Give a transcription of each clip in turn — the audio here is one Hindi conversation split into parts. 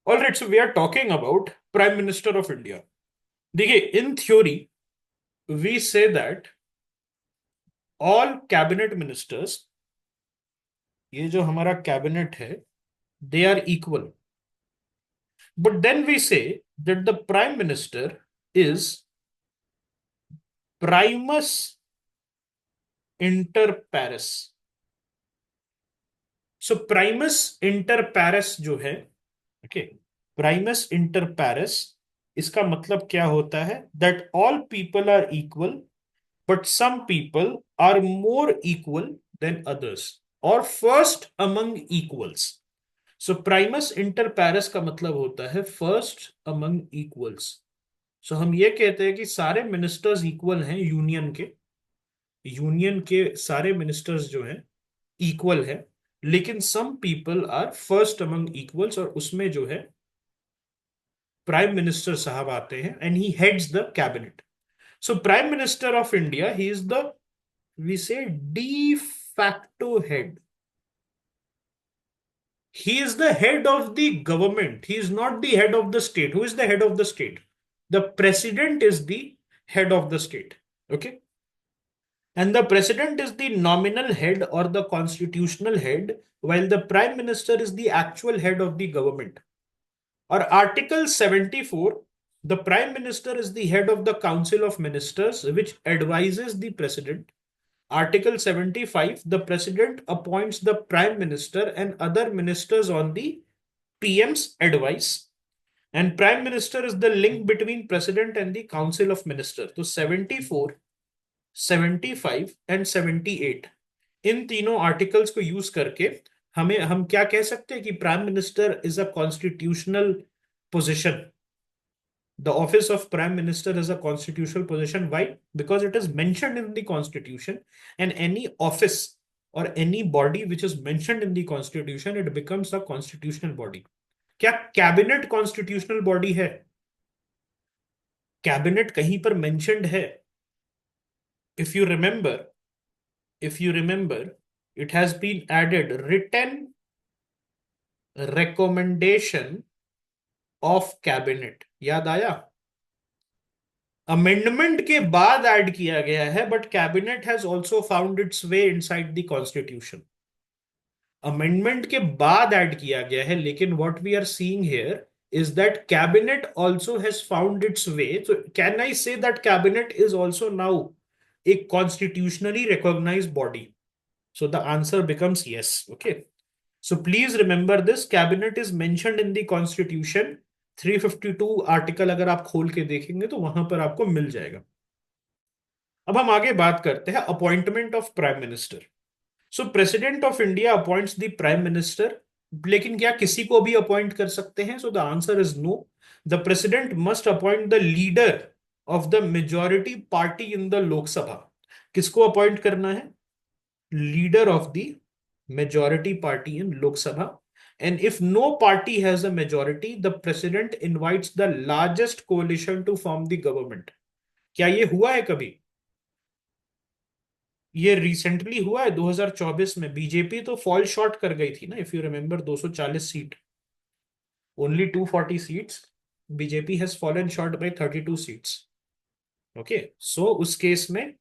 All right, so we are talking about prime minister of India. देखिए, in theory we say that all cabinet ministers, ये जो हमारा कैबिनेट है, they are equal. But then we say that the prime minister is primus inter pares. So primus inter pares जो है, ओके, प्राइमस इंटर पैरिस, इसका मतलब क्या होता है? That all people are equal but some people are more equal than others or first among equals. So primus inter pares का मतलब होता है first among equals. So हम ये कहते हैं कि सारे मिनिस्टर्स इक्वल हैं यूनियन के सारे मिनिस्टर्स जो हैं इक्वल है, लेकिन some people are first among equals, और उसमें जो है प्राइम मिनिस्टर साहब आते हैं and he heads the cabinet. So Prime Minister of India, he is the, we say, de facto head. He is the head of the government. He is not the head of the state. Who is the head of the state? The president is the head of the state. Okay. And the president is the nominal head or the constitutional head, while the prime minister is the actual head of the government. Or Article 74, the prime minister is the head of the council of ministers, which advises the president. Article 75, the president appoints the prime minister and other ministers on the PM's advice. And prime minister is the link between president and the council of ministers. तो 74, 75 एंड 78, इन तीनों आर्टिकल्स को यूज करके हम क्या कह सकते हैं कि prime minister is a constitutional position. The office of prime minister is a constitutional position. Why? Because it is mentioned in the constitution, and any office or any body which is mentioned in the constitution, it becomes a constitutional body. क्या कैबिनेट कॉन्स्टिट्यूशनल बॉडी है? कैबिनेट कहीं पर मेंशन्ड है? If you remember, if you remember, it has been added written recommendation of cabinet. याद आया? अमेंडमेंट के बाद ऐड किया गया है, but cabinet has also found its way inside the constitution. Amendment के बाद ऐड किया गया है, लेकिन what we are seeing here is that cabinet also has found its way. So can I say that cabinet is also now a constitutionally recognized body? So the answer becomes yes. Okay, so please remember this, cabinet is mentioned in the constitution. 352 article अगर आप खोल के देखेंगे तो वहां पर आपको मिल जाएगा. अब हम आगे बात करते हैं appointment of prime minister. So president of India appoints the prime minister. लेकिन क्या किसी को भी अपॉइंट कर सकते हैं? So the answer is no. The president must appoint the leader of the majority party in the Lok Sabha. किसको अपॉइंट करना है? Leader of the majority party in Lok Sabha. And if no party has a majority, the president invites the largest coalition to form the government. क्या ये हुआ है कभी? ये रिसेंटली हुआ है 2024 में. बीजेपी तो फॉल शॉर्ट कर गई थी ना, if you remember, 240 seat, only 240 seats. BJP has fallen short by 32 seats. Okay, so उस केस में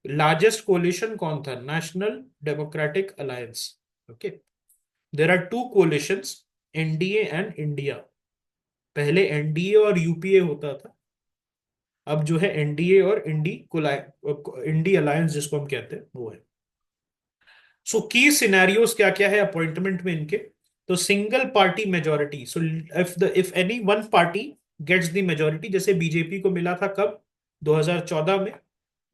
लार्जेस्ट कोलिशन कौन था? National Democratic Alliance. Okay, there are two coalitions, NDA and India. पहले एनडीए और यूपीए होता था, अब जो है एनडीए और इंडी अलायंस जिसको हम कहते हैं वो है. सो की सिनेरियोस क्या क्या है अपॉइंटमेंट में इनके? तो single party majority. So if any one party gets the majority, जैसे बीजेपी को मिला था कब? 2014 में,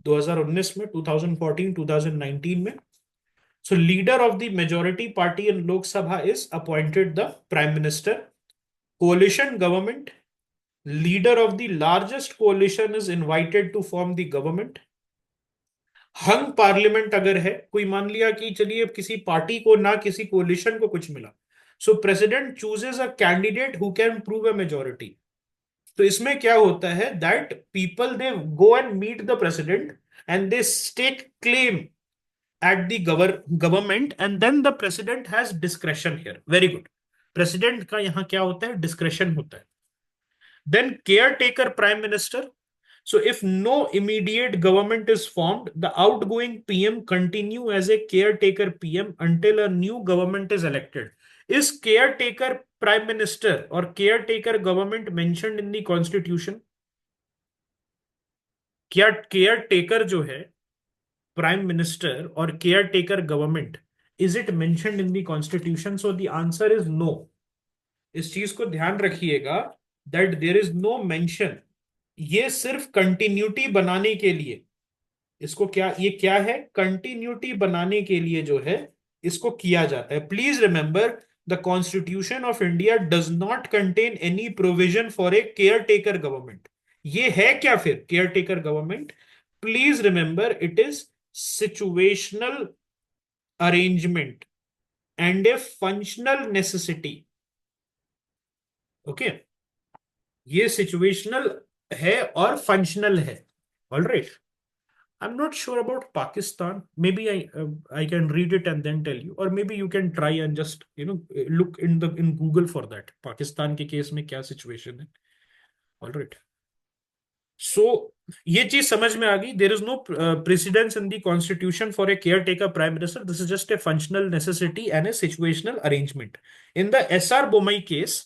2019 में, 2014, 2019 में. So leader of the majority party in Lok Sabha is appointed the prime minister. Coalition government, leader of the largest coalition is invited to form the government. Hung parliament अगर है, कोई मान लिया कि चलिए किसी पार्टी को ना किसी कोलिशन को कुछ मिला, so president chooses a candidate who can prove a majority. तो इसमें क्या होता है that people they go and meet the president and they stake claim at the government, and then the president has discretion here. Very good. President का यहां क्या होता है, डिस्क्रेशन होता है। Then caretaker prime minister. So if no immediate government is formed, the outgoing PM continue as a caretaker PM until a new government is elected. Is caretaker prime minister or caretaker government mentioned in the constitution? क्या caretaker जो है prime minister or caretaker government, is it mentioned in the constitution? So the answer is no. इस चीज को ध्यान रखिएगा that there is no mention. ये सिर्फ कंटिन्यूटी बनाने के लिए, इसको क्या, ये क्या है, कंटिन्यूटी बनाने के लिए जो है इसको किया जाता है. Please remember, the constitution of India does not contain any provision for a care taker government. ये है क्या फिर care taker government? Please remember, it is situational arrangement and A functional necessity. Okay, ये सिचुएशनल है और फंक्शनल है. Alright. I'm not sure about Pakistan. Maybe I can read it and then tell you, or maybe you can try and just look in Google for that. Pakistan के केस में क्या situation है? All right. So ये चीज समझ में आ गई. There is no precedence in the constitution for a caretaker prime minister. This is just a functional necessity and a situational arrangement. In the SR Bomai case,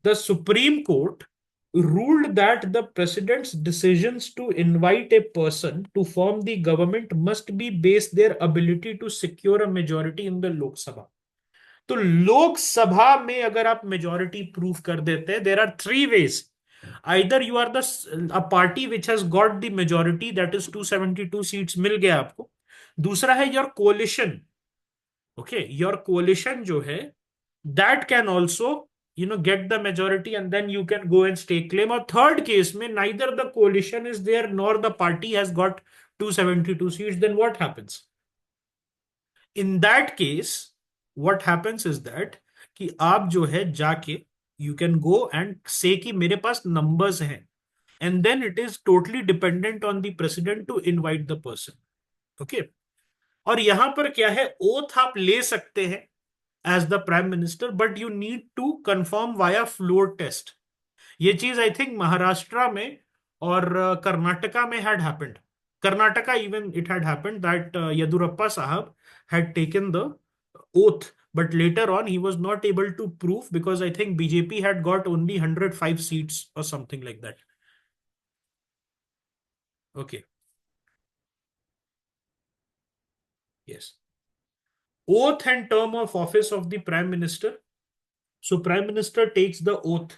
the Supreme Court ruled that the president's decisions to invite a person to form the government must be based their ability to secure a majority in the Lok Sabha. तो लोकसभा में अगर आप मेजोरिटी प्रूव कर देते हैं, there are three ways. Either you are the a party which has got the majority, that is 272 seats मिल गया आपको. दूसरा है your coalition. Okay, your coalition जो है that can also get the majority and then you can go and stake claim. Or third case mein neither the coalition is there nor the party has got 272 seats. Then what happens? In that case, what happens is that कि आप जो है जाके you can go and say कि मेरे पास numbers हैं, and then it is totally dependent on the president to invite the person. Okay. और यहां पर क्या है, ओथ आप ले सकते हैं as the prime minister, but you need to confirm via floor test. ये चीज आई थिंक महाराष्ट्र में और कर्नाटका में had happened. Karnataka even it had happened that Yadurappa Sahab had taken the oath, but later on he was not able to prove because I think BJP had got only 105 seats or something like that. Okay. Yes. Oath and term of office of the prime minister. So prime minister takes the oath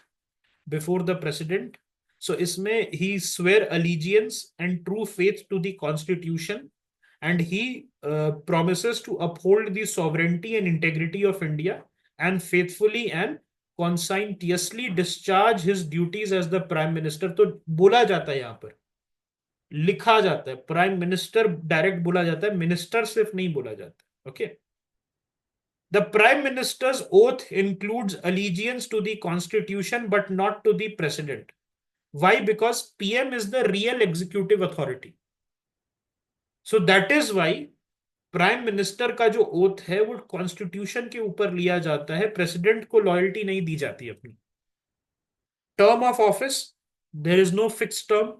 before the president. So इसमें he swear allegiance and true faith to the constitution, and he promises to uphold the sovereignty and integrity of India and faithfully and conscientiously discharge his duties as the prime minister. तो बोला जाता है, यहाँ पर लिखा जाता है प्राइम मिनिस्टर, डायरेक्ट बोला जाता है, मिनिस्टर सिर्फ नहीं बोला जाता. Okay. The Prime Minister's oath includes allegiance to the Constitution but not to the President. Why? Because PM is the real executive authority. So that is why prime minister का जो ओथ है वो कॉन्स्टिट्यूशन के ऊपर लिया जाता है, प्रेसिडेंट को लॉयल्टी नहीं दी जाती अपनी. Term of office, there is no fix term.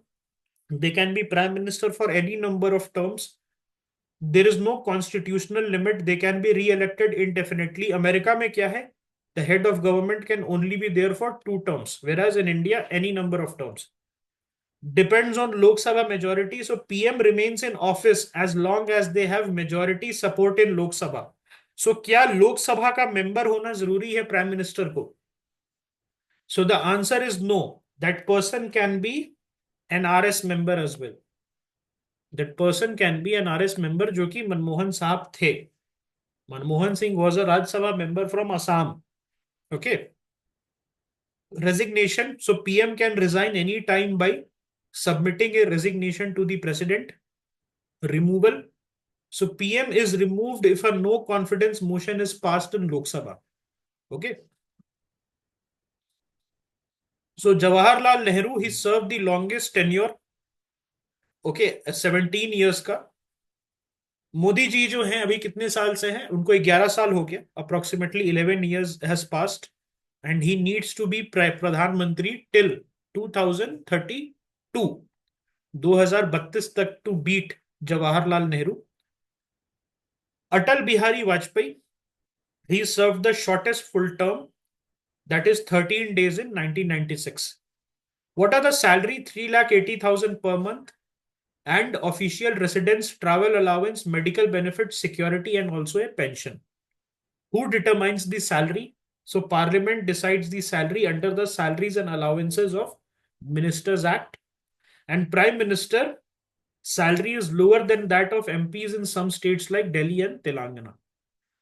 They can be prime minister for any number of terms. There is no constitutional limit. They can be re-elected indefinitely. America में क्या है, the head of government can only be there for 2 terms, whereas in India any number of terms. Depends on Lok Sabha majority. So PM remains in office as long as they have majority support in Lok Sabha. So क्या लोक सभा का मेंबर होना जरूरी है प्राइम मिनिस्टर को? So the answer is no. That person can be an RS member as well. That person can be an RS member, जो कि मनमोहन साहब थे. Manmohan Singh was a Rajya Sabha member from Assam. Okay. Resignation. So PM can resign any time by submitting a resignation to the president. Removal. So PM is removed if a no confidence motion is passed in Lok Sabha. Okay. So Jawaharlal Nehru, he served the longest tenure. Okay, 17 years का. मोदी जी जो हैं अभी कितने साल से हैं, उनको 11 साल हो गया, approximately 11 years has passed, and he needs to be प्रधानमंत्री टिल 2032, 2032 तक, to beat Jawaharlal Nehru. Atal Bihari Vajpayee, he served the shortest full term, that is 13 days in 1996. What are the salary? 3,80,000 per month, and official residence, travel allowance, medical benefits, security, and also a pension. Who determines the salary? So Parliament decides the salary under the Salaries and Allowances of Ministers Act. And Prime Minister salary is lower than that of MPs in some states like Delhi and Telangana.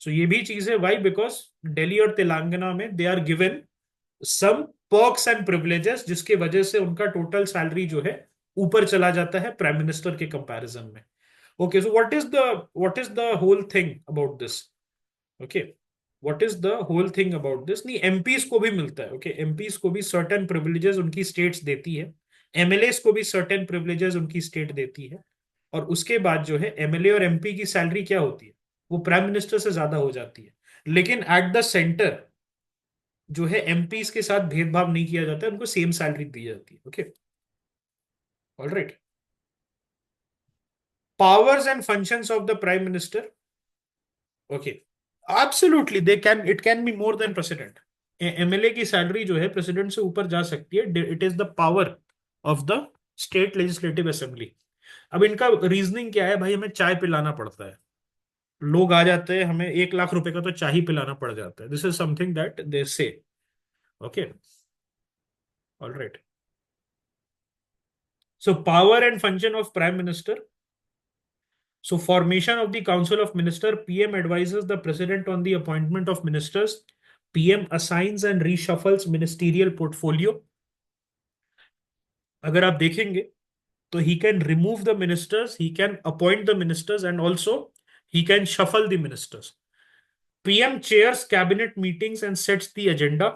So ये भी चीज है. Why? Because Delhi और तेलंगाना में they are given some perks and privileges, जिसके वजह से उनका टोटल सैलरी जो है ऊपर चला जाता है प्राइम मिनिस्टर के कंपैरिजन में. Okay, so what is the whole thing about this? Okay, what is the whole thing about this? नहीं, एमपीज को भी मिलता है. ओके, एमपीज को भी सर्टेन प्रिविलेजेस उनकी स्टेट्स देती है. एमएलएस को भी सर्टेन प्रिविलेजेस उनकी स्टेट देती है. और उसके बाद जो है एमएलए और एमपी की सैलरी क्या होती है? वो प्राइम मिनिस्टर से ज्यादा हो जाती है. लेकिन एट द सेंटर जो है एमपीज के साथ भेदभाव नहीं किया जाता है, उनको सेम सैलरी दी जाती है. Okay, all right. Powers and functions of the prime minister. Okay, absolutely they can, it can be more than president. MLA की सैलरी जो है प्रेसिडेंट से ऊपर जा सकती है. It is the power of the state legislative assembly. अब इनका रीजनिंग क्या है? भाई हमें चाय पिलाना पड़ता है, लोग आ जाते हैं, हमें 1 लाख रुपए का तो चाय ही पिलाना पड़ जाता है. This is something that they say. Okay, all right. So power and function of prime minister. So formation of the Council of Minister, PM advises the President on the appointment of ministers. PM assigns and reshuffles ministerial portfolio. अगर आप देखेंगे तो he can remove the ministers, he can appoint the ministers, and also he can shuffle the ministers. PM chairs cabinet meetings and sets the agenda.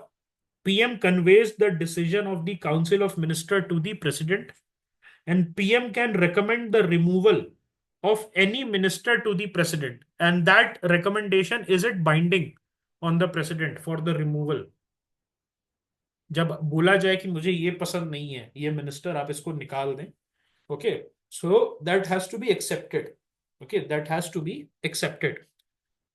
PM conveys the decision of the Council of Minister to the President, and PM can recommend the removal of any minister to the president, and that recommendation is it binding on the president for the removal. जब बोला जाए कि मुझे ये पसंद नहीं है, ये मिनिस्टर आप इसको निकाल दें, okay, so that has to be accepted. Okay, that has to be accepted.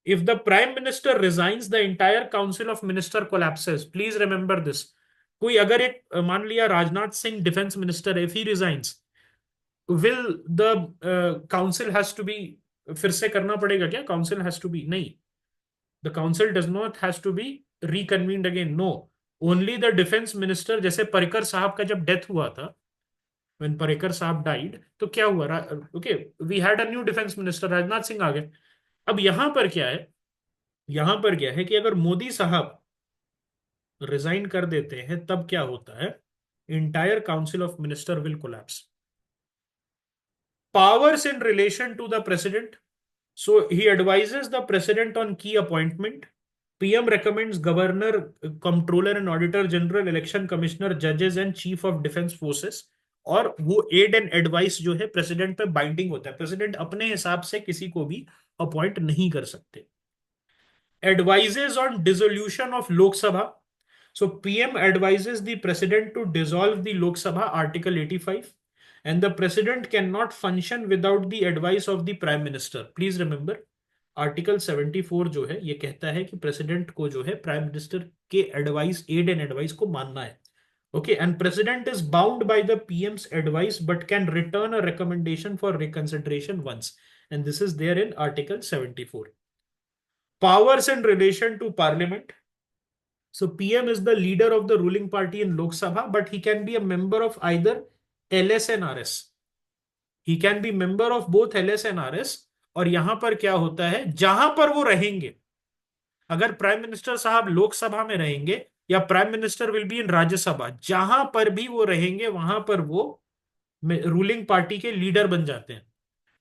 If the prime minister resigns, the entire council of minister collapses. Please remember this. कोई अगर एक मान लिया Rajnath Singh defence minister, if he resigns, will the council has to be, फिर से करना पड़ेगा क्या? council has to be, नहीं, the council does not has to be reconvened again. No, only the defense minister. जैसे पर्रिकर साहब का जब डेथ हुआ था, when पर्रिकर साहब died, तो क्या हुआ? Okay, we had a new defense minister, Rajnath Singh आ गए. अब यहां पर क्या है? यहां पर क्या है कि अगर मोदी साहब रिजाइन कर देते हैं तब क्या होता है? Entire council of minister will collapse. Powers in relation to the president. So he advises the president on key appointment. PM recommends governor, comptroller and auditor general, election commissioner, judges and chief of defense forces. और वो एड एंड एडवाइस जो है प्रेसिडेंट पे बाइंडिंग होता है. प्रेसिडेंट अपने हिसाब से किसी को भी अपॉइंट नहीं कर सकते. Advises on dissolution of Lok Sabha. So PM advises the president to dissolve the Lok Sabha, Article 85, and the president cannot function without the advice of the prime minister. Please remember, article 74 जो है ये कहता है कि प्रेसिडेंट को जो है प्राइम मिनिस्टर के एडवाइस, एड एंड एडवाइस को मानना है. Okay, and president is bound by the PM's advice but can return a recommendation for reconsideration once, and this is there in article 74. Powers in relation to parliament. So PM is the leader of the ruling party in Lok Sabha, but he can be a member of either LS and RS. He can be member of both LS and RS. और यहां पर क्या होता है? जहां पर वो रहेंगे, अगर प्राइम मिनिस्टर साहब लोकसभा में रहेंगे या prime minister will be in Rajya Sabha, जहां पर भी वो रहेंगे वहां पर वो रूलिंग पार्टी के लीडर बन जाते हैं.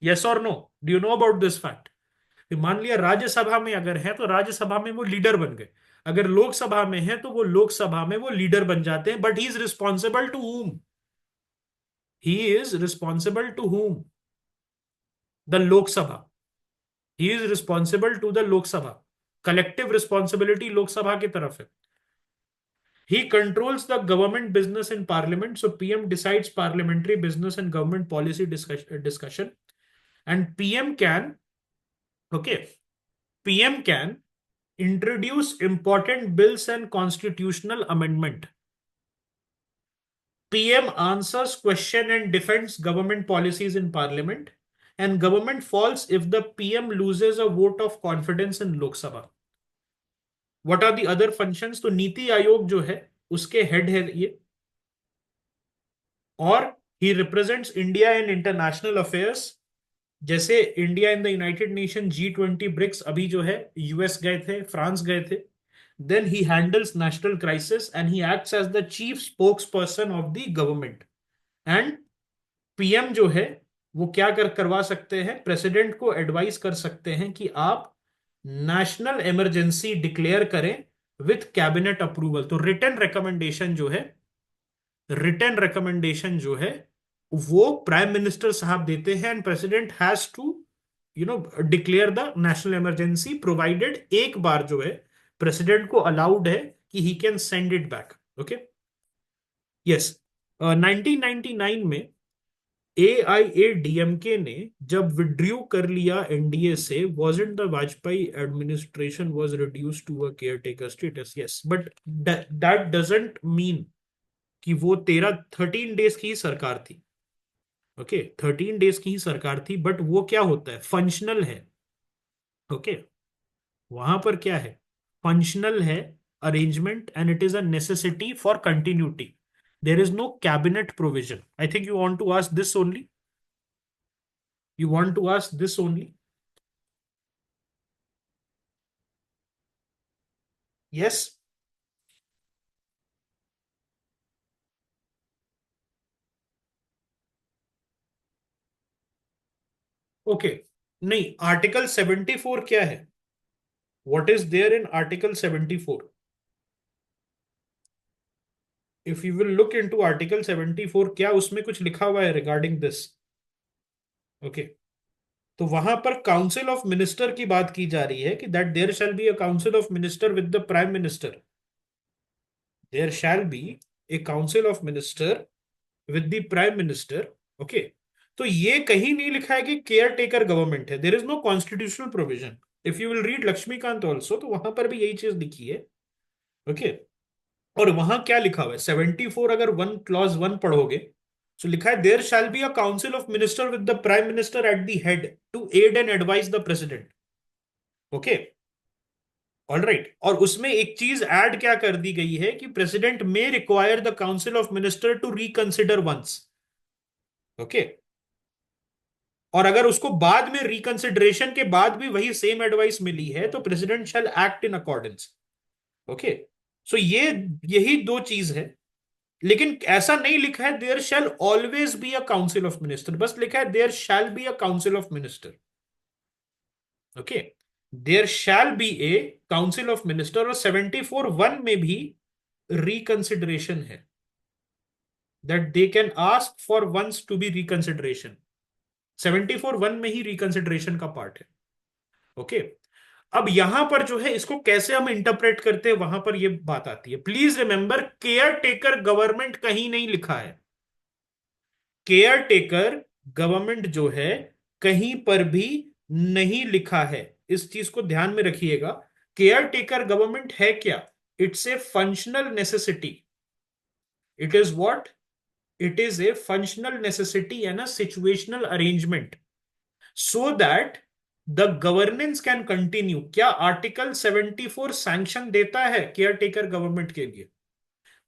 यस और no? Do you know about this fact? मान लिया राज्यसभा में अगर है तो राज्यसभा में वो लीडर बन गए, अगर लोकसभा में है तो वो लोकसभा में वो लीडर बन जाते हैं. But he is responsible to whom? He is responsible to whom? The Lok Sabha. He is responsible to the Lok Sabha, collective responsibility Lok Sabha की तरफ है. He controls the government business in parliament. So PM decides parliamentary business and government policy discussion. And PM can, okay, PM can introduce important bills and constitutional amendment. PM answers question and defends government policies in parliament. And government falls if the PM loses a vote of confidence in Lok Sabha. What are the other functions? तो नीति आयोग जो है उसके हेड है ये, और he represents India in international affairs. जैसे India in the United Nation, G20, BRICS, अभी जो है यूएस गए थे, फ्रांस गए थे. Then he handles national crisis and he acts as the chief spokesperson of the government. And PM जो है वो क्या करवा सकते हैं, प्रेसिडेंट को एडवाइस कर सकते हैं कि आप नेशनल इमरजेंसी डिक्लेयर करें विथ कैबिनेट अप्रूवल. तो रिटर्न रिकमेंडेशन जो है वो प्राइम मिनिस्टर साहब देते हैं, and president has to declare the national emergency, provided एक बार जो है प्रेसिडेंट को अलाउड है कि he can send it back. Okay, yes. 1999 में AIADMK ने जब विड्रू कर लिया एनडीए से, wasn't the Vajpayee administration was reduced to a caretaker status? Yes, but that doesn't mean कि वो 13 डेज की ही सरकार थी. ओके, 13 डेज की ही सरकार थी, बट वो क्या होता है, फंक्शनल है. ओके, वहां पर क्या है, फंक्शनल है arrangement, and it is a necessity for continuity. There is no cabinet provision. I think you want to ask this only. You want to ask this only? Yes? Okay. नहीं, आर्टिकल 74 क्या है? What is there in Article 74? If you will look into Article 74, क्या उसमें कुछ लिखा हुआ है रिगार्डिंग दिस? ओके, तो वहां पर काउंसिल ऑफ मिनिस्टर की बात की जा रही है कि that there shall be a council of minister with the prime minister. There shall be a council of minister with the prime minister. Okay, तो ये कहीं नहीं लिखा है कि केयर टेकर गवर्नमेंट है. There is no constitutional provision. If you will read Laxmikanth also, तो वहां पर भी यही चीज लिखी है. ओके, और वहां क्या लिखा हुआ है, 74 अगर वन क्लॉज 1 पढ़ोगे तो लिखा है there shall be a council of minister with the prime minister at the head to aid and advise the president. Okay, all right. और उसमें एक चीज ऐड क्या कर दी गई है कि president may require the council of minister to reconsider once. Okay, और अगर उसको बाद में रिकंसिडरेशन के बाद भी वही सेम एडवाइस मिली है तो president shall act in accordance. Okay, so यही दो चीज है. लेकिन ऐसा नहीं लिखा है there shall always be a council of minister, बस लिखा है there shall be a council of minister. Okay, there shall be a council of minister. और 74(1) में भी रिकंसिडरेशन है, that they can ask for once to be reconsideration. 74(1) में ही रिकंसिडरेशन का पार्ट है. ओके, अब यहां पर जो है इसको कैसे हम इंटरप्रेट करते हैं, वहां पर ये बात आती है. Please remember, care taker government कहीं नहीं लिखा है. केयर टेकर गवर्नमेंट जो है कहीं पर भी नहीं लिखा है. इस चीज को ध्यान में रखिएगा. केयर टेकर गवर्नमेंट है क्या? It's a functional necessity. It is what? It is a functional necessity and a situational arrangement so that the governance can continue. क्या आर्टिकल 74 सैंक्शन देता है केयर टेकर गवर्नमेंट के लिए?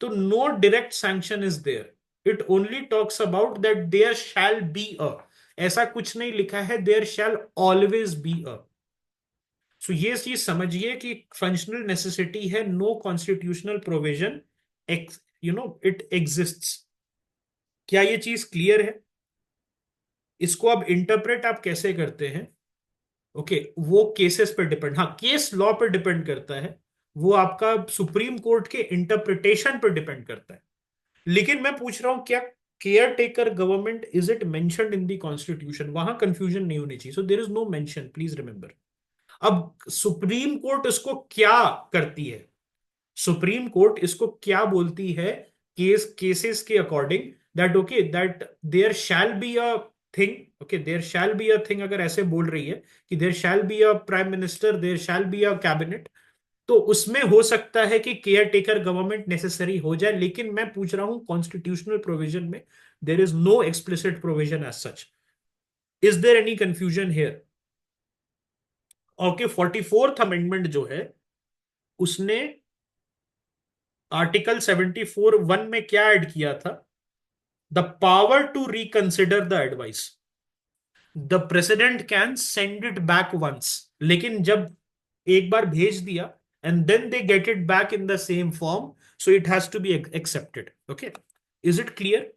तो no direct sanction is there. It only talks about that there shall be a. ऐसा कुछ नहीं लिखा है there shall always be a. सो ये चीज समझिए कि फंक्शनल नेसेसिटी है, no constitutional provision, it exists. क्या ये चीज क्लियर है? इसको अब इंटरप्रेट आप कैसे करते हैं? ओके, वो केसेस पे डिपेंड, हाँ, केस लॉ पे डिपेंड करता है. वो आपका सुप्रीम कोर्ट के इंटरप्रिटेशन पे डिपेंड करता है. लेकिन मैं पूछ रहा हूं क्या caretaker government is it mentioned in the constitution? वहां कंफ्यूजन नहीं होनी चाहिए. So there is no mention, please remember. अब सुप्रीम कोर्ट इसको क्या करती है? सुप्रीम कोर्ट इसको क्या बोलती है केसेस के according, that okay that there shall be a thing, okay there shall be a thing, अगर ऐसे बोल रही है कि there shall be a prime minister, there shall be a cabinet, तो उसमें हो सकता है कि केयर टेकर गवर्नमेंट नेसेसरी हो जाए। लेकिन मैं पूछ रहा हूं कॉन्स्टिट्यूशनल प्रोविजन में there is no explicit provision as such. Is there any confusion here? Okay, 44th amendment जो है उसने आर्टिकल 74(1) में क्या ऐड किया था? The power to reconsider the advice. The president can send it back once, लेकिन जब एक बार भेज दिया and then they get it back in the same form, so it has to be accepted. Okay, is it clear?